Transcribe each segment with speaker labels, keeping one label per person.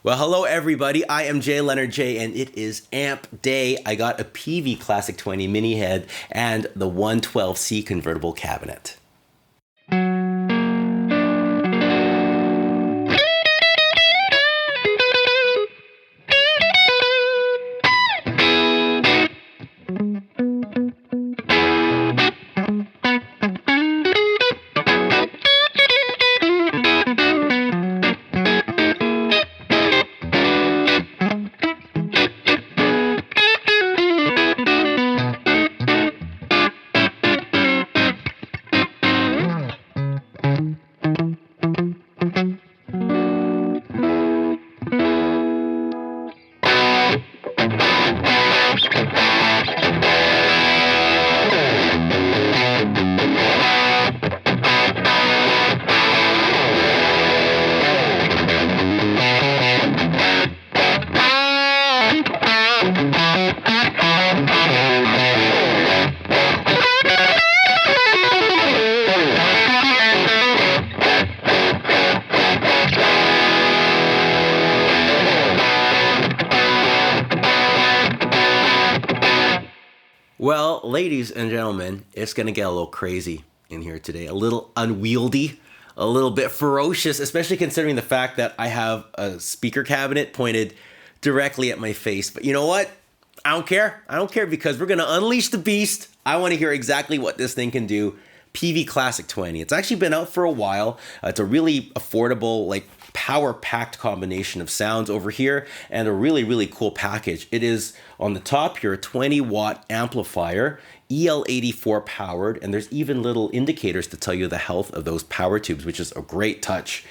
Speaker 1: Well, hello everybody. I am JayLeonardJ and it is amp day. I got a Peavey Classic 20 mini head and the 112C convertible cabinet. Well, ladies and gentlemen, it's going to get a little crazy in here today, a little unwieldy, a little bit ferocious, especially considering the fact that I have a speaker cabinet pointed directly at my face. But you know what? I don't care. I don't care because we're going to unleash the beast. I want to hear exactly what this thing can do. Peavey Classic 20. It's actually been out for a while. It's a really affordable, like power-packed combination of sounds over here and a really, really cool package. It is on the top here, a 20-watt amplifier, EL84 powered, and there's even little indicators to tell you the health of those power tubes, which is a great touch.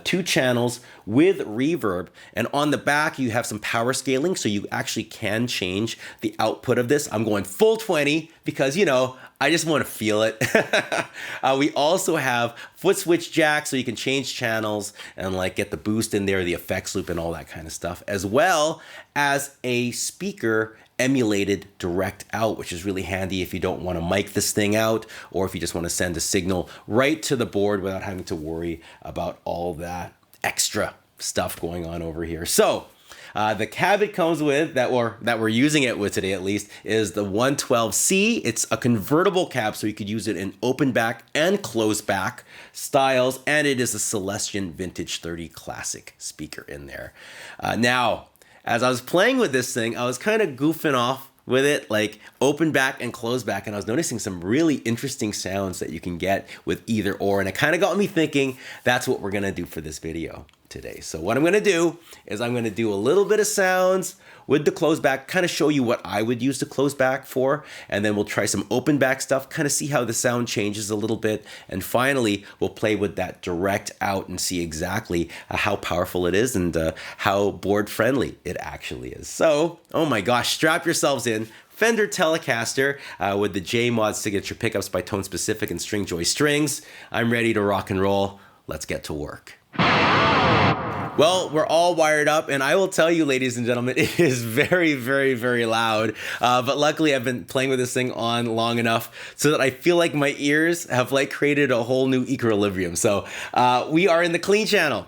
Speaker 1: 2 channels with reverb, and on the back you have some power scaling, so you actually can change the output of this. I'm going full 20 because, you know, I just want to feel it. We also have foot switch jack, so you can change channels and like get the boost in there, the effects loop and all that kind of stuff, as well as a speaker emulated direct out, which is really handy if you don't want to mic this thing out or if you just want to send a signal right to the board without having to worry about all that extra stuff going on over here. So the cab it comes with, that we're using it with today at least, is the 112C. It's a convertible cab, so you could use it in open back and closed back styles, and it is a Celestion Vintage 30 Classic speaker in there. Now, as I was playing with this thing, I was kind of goofing off with it, like open back and close back, and I was noticing some really interesting sounds that you can get with either or, and it kind of got me thinking that's what we're gonna do for this video today. So what I'm gonna do is I'm gonna do a little bit of sounds with the close back, kind of show you what I would use the close back for, and then we'll try some open back stuff, kind of see how the sound changes a little bit, and finally we'll play with that direct out and see exactly how powerful it is and how board friendly it actually is. So, oh my gosh, strap yourselves in. Fender Telecaster with the J.M.A signature pickups by Tone Specific and String Joy strings. I'm ready to rock and roll. Let's get to work. Well, we're all wired up, and I will tell you, ladies and gentlemen, it is very, very, very loud. But luckily, I've been playing with this thing on long enough so that I feel like my ears have like created a whole new equilibrium. So we are in the clean channel,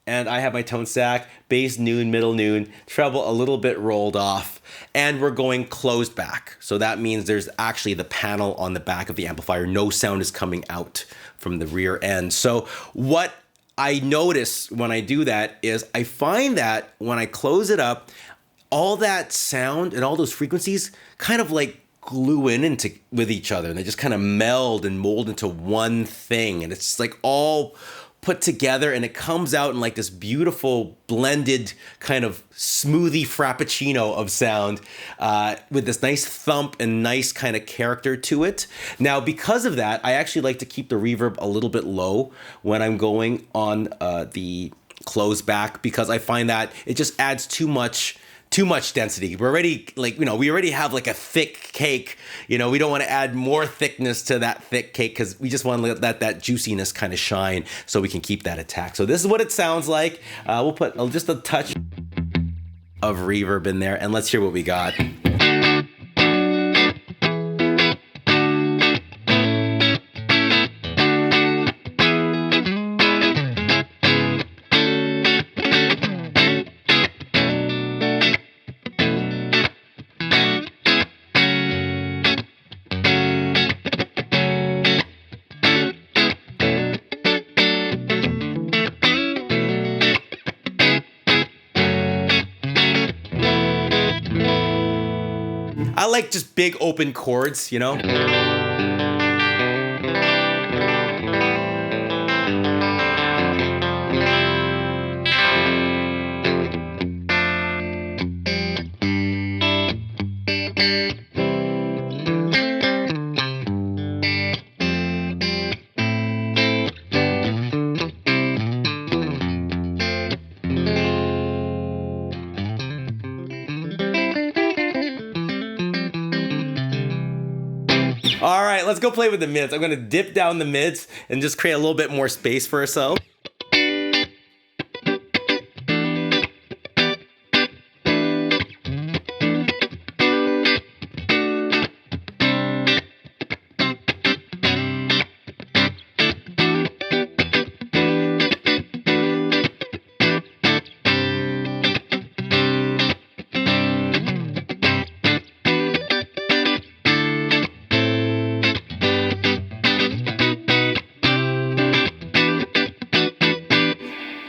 Speaker 1: and I have my tone stack, bass noon, middle noon, treble a little bit rolled off, and we're going closed back. So that means there's actually the panel on the back of the amplifier. No sound is coming out from the rear end. So what I notice when I do that is I find that when I close it up, all that sound and all those frequencies kind of like glue in with each other, and they just kind of meld and mold into one thing, and it's like all put together, and it comes out in like this beautiful blended kind of smoothie frappuccino of sound with this nice thump and nice kind of character to it. Now, because of that, I actually like to keep the reverb a little bit low when I'm going on the close back, because I find that it just adds too much density. We're already like, we already have like a thick cake. We don't want to add more thickness to that thick cake because we just want to let that juiciness kind of shine so we can keep that attack. So this is what it sounds like. We'll put just a touch of reverb in there, and let's hear what we got. I like just big open chords, you know? All right, let's go play with the mids. I'm gonna dip down the mids and just create a little bit more space for ourselves.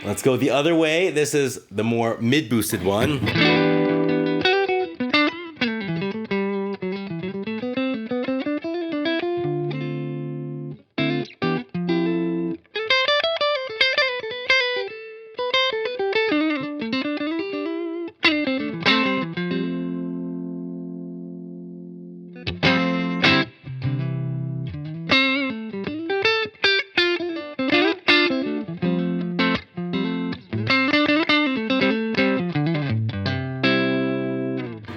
Speaker 1: Let's go the other way. This is the more mid-boosted one.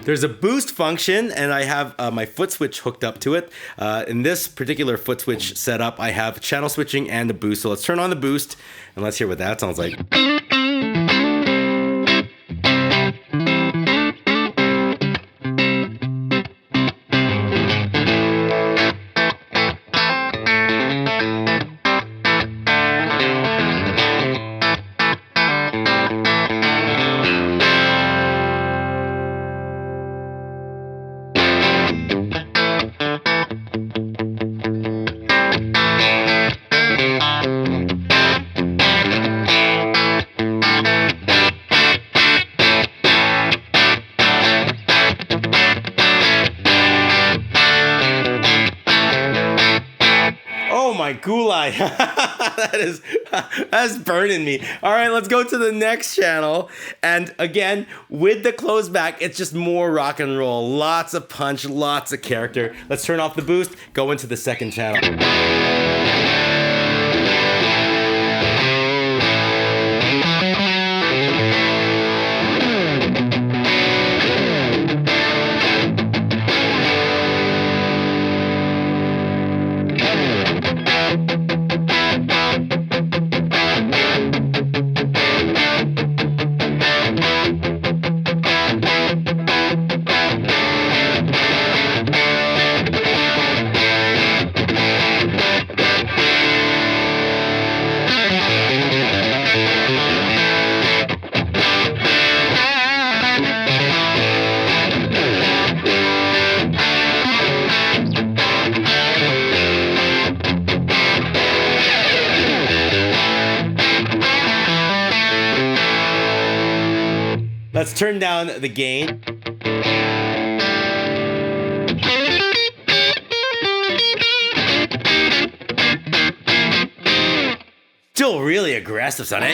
Speaker 1: There's a boost function, and I have my foot switch hooked up to it. In this particular foot switch setup, I have channel switching and a boost. So let's turn on the boost, and let's hear what that sounds like. Gulai. That's burning me. All right, let's go to the next channel. And again, with the closed back, it's just more rock and roll. Lots of punch, lots of character. Let's turn off the boost, go into the second channel. Let's turn down the gain. Still really aggressive, son.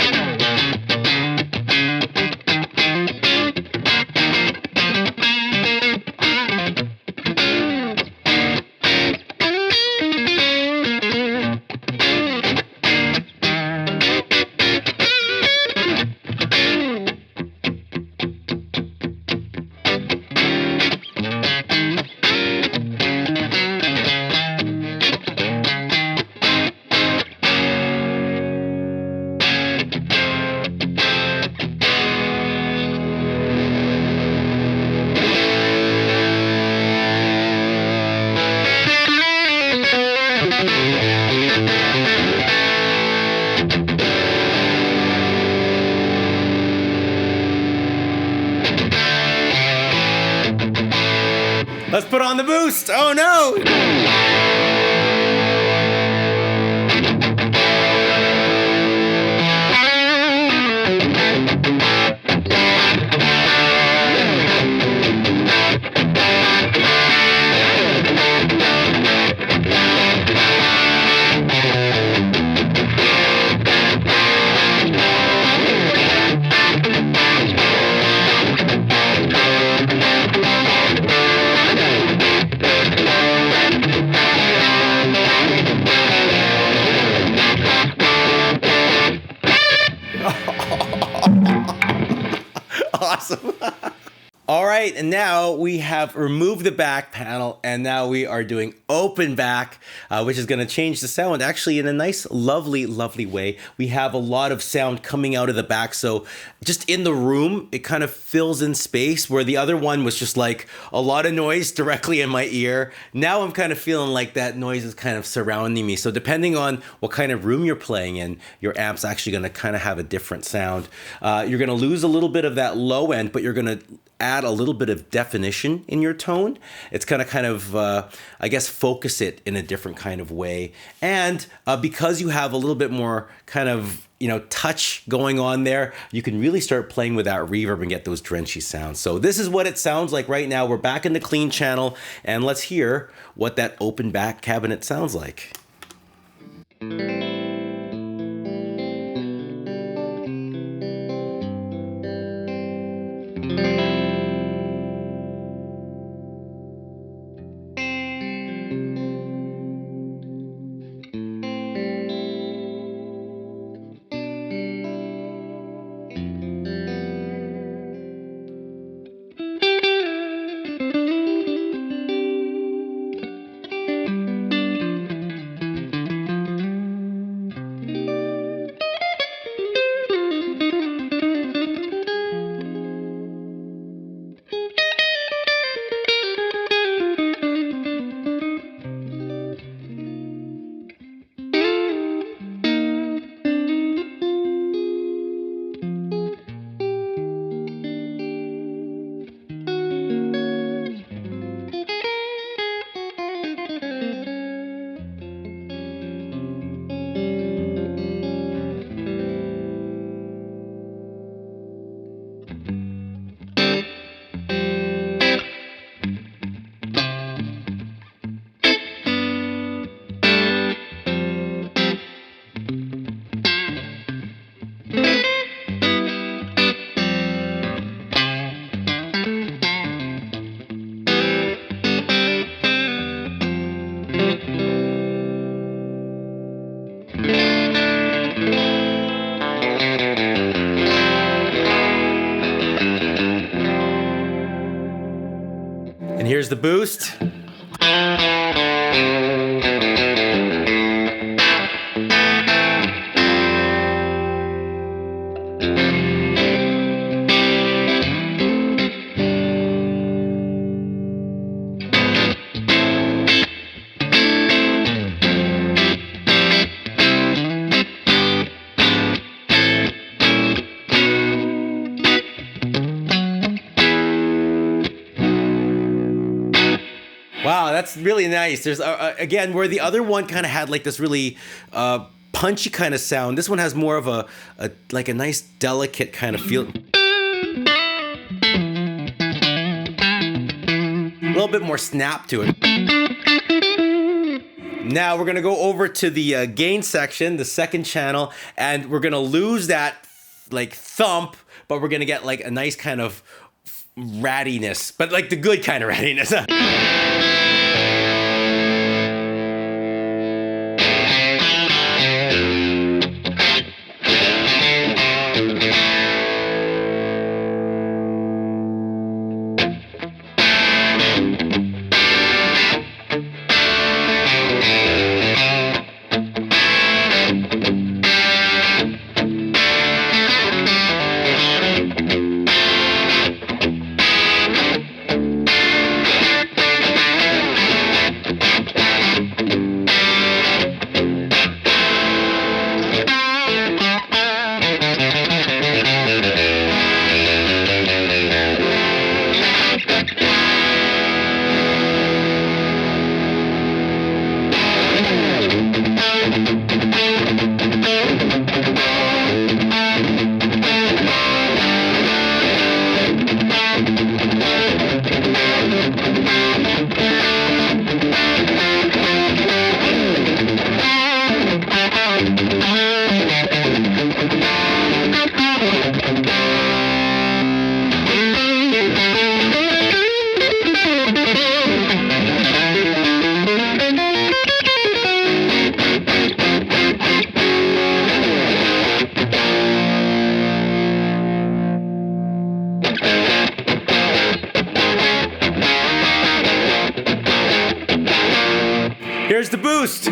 Speaker 1: Let's put on the boost. Oh no! Awesome. All right, and now we have removed the back panel, and now we are doing open back, which is going to change the sound actually in a nice, lovely, lovely way. We have a lot of sound coming out of the back, so just in the room, it kind of fills in space, where the other one was just like a lot of noise directly in my ear. Now I'm kind of feeling like that noise is kind of surrounding me. So depending on what kind of room you're playing in, your amp's actually going to kind of have a different sound. You're going to lose a little bit of that low end, but you're going to add a little bit of definition in your tone. It's going to kind of, I guess, focus it in a different kind of way. And because you have a little bit more kind of, touch going on there, you can really start playing with that reverb and get those drenchy sounds. So this is what it sounds like right now. We're back in the clean channel, and let's hear what that open back cabinet sounds like. And here's the boost. Wow, that's really nice. There's again, where the other one kind of had like this really punchy kind of sound. This one has more of a like a nice delicate kind of feel. A little bit more snap to it. Now we're gonna go over to the gain section, the second channel, and we're gonna lose that like thump, but we're gonna get like a nice kind of rattiness, but like the good kind of rattiness. Here's the boost.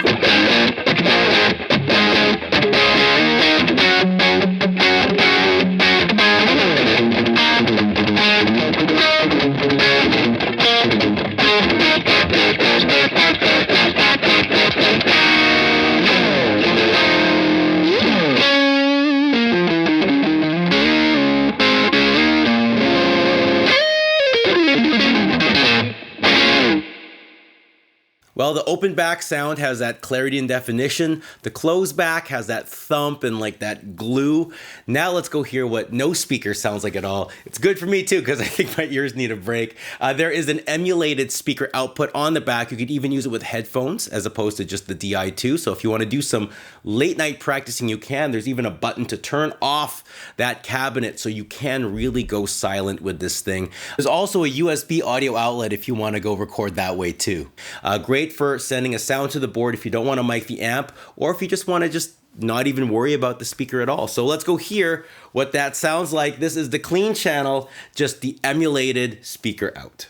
Speaker 1: Well, the open back sound has that clarity and definition. The closed back has that thump and like that glue. Now let's go hear what no speaker sounds like at all. It's good for me too, because I think my ears need a break. There is an emulated speaker output on the back. You could even use it with headphones as opposed to just the DI2. So if you want to do some late night practicing, you can. There's even a button to turn off that cabinet so you can really go silent with this thing. There's also a USB audio outlet if you want to go record that way too. Great for sending a sound to the board if you don't want to mic the amp, or if you just want to just not even worry about the speaker at all. So let's go hear what that sounds like. This is the clean channel, just the emulated speaker out.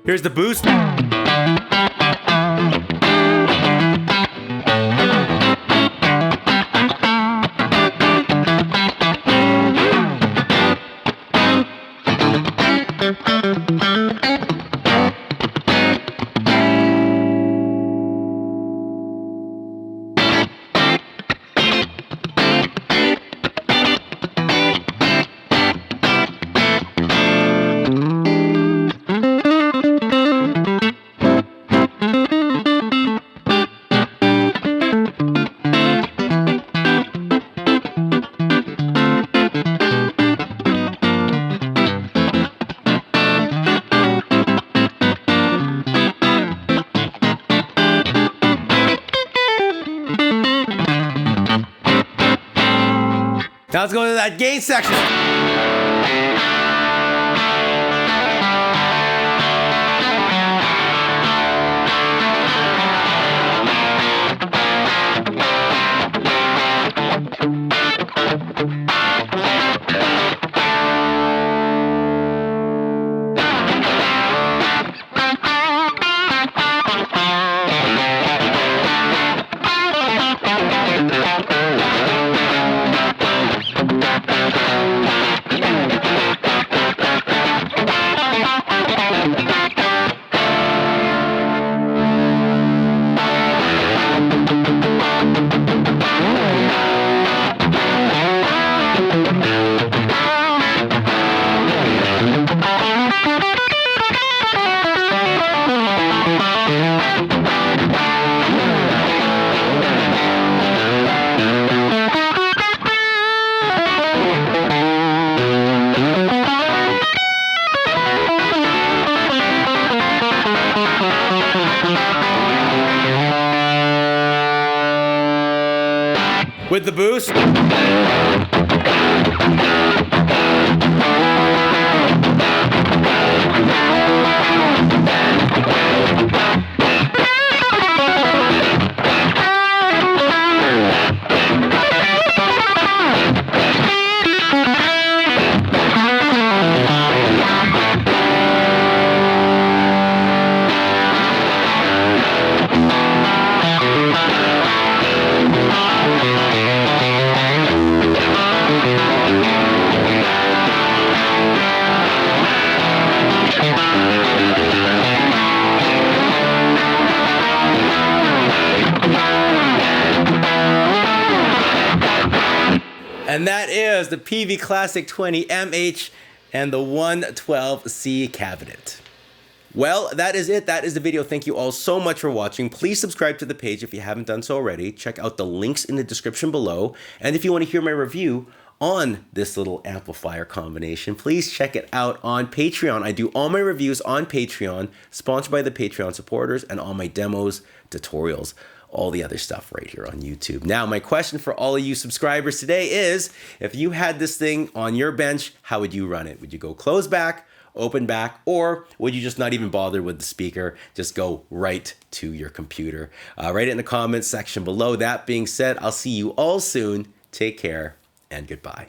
Speaker 1: Here's the boost. Now let's go to that gain section. With the boost. And that is the Peavey Classic 20 MH and the 112C cabinet. Well, that is it. That is the video. Thank you all so much for watching. Please subscribe to the page if you haven't done so already. Check out the links in the description below. And if you want to hear my review on this little amplifier combination, please check it out on Patreon. I do all my reviews on Patreon, sponsored by the Patreon supporters, and all my demos, tutorials, all the other stuff right here on YouTube. Now, my question for all of you subscribers today is, if you had this thing on your bench, how would you run it? Would you go close back, open back, or would you just not even bother with the speaker? Just go right to your computer. Write it in the comments section below. That being said, I'll see you all soon. Take care and goodbye.